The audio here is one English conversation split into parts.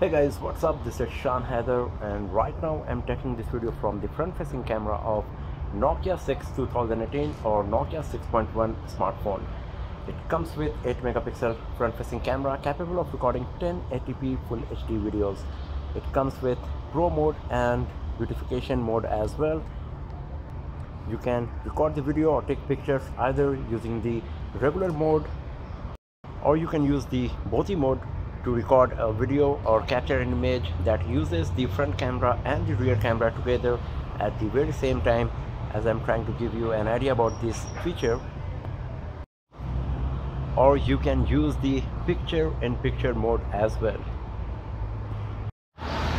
Hey guys, what's up? This is Sean Heather, and right now I'm taking this video from the front facing camera of Nokia 6 2018 or Nokia 6.1 smartphone. It comes with 8 megapixel front facing camera capable of recording 1080p full HD videos. It comes with Pro mode and beautification mode as well. You can record the video or take pictures either using the regular mode, or you can use the Boti mode to record a video or capture an image that uses the front camera and the rear camera together at the very same time. As I'm trying to give you an idea about this feature, or you can use the picture-in-picture mode as well.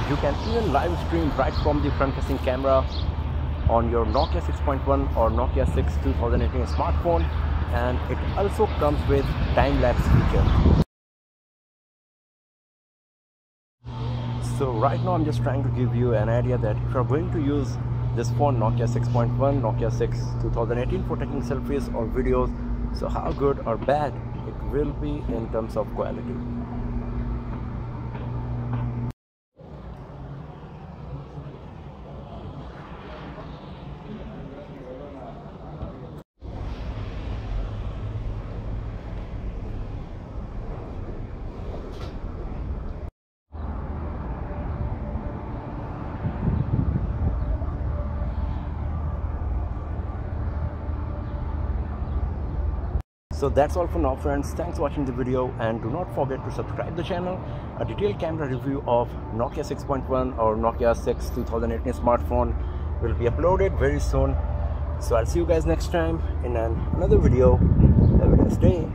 You can even live stream right from the front facing camera on your Nokia 6.1 or Nokia 6 2018 smartphone, and it also comes with time-lapse feature. So right now I'm just trying to give you an idea that if you're going to use this phone Nokia 6.1, Nokia 6 2018 for taking selfies or videos, so how good or bad it will be in terms of quality. So that's all for now, friends. Thanks for watching the video, and do not forget to subscribe the channel. A detailed camera review of Nokia 6.1 or Nokia 6 2018 smartphone will be uploaded very soon. So I'll see you guys next time in another video. Have a nice day.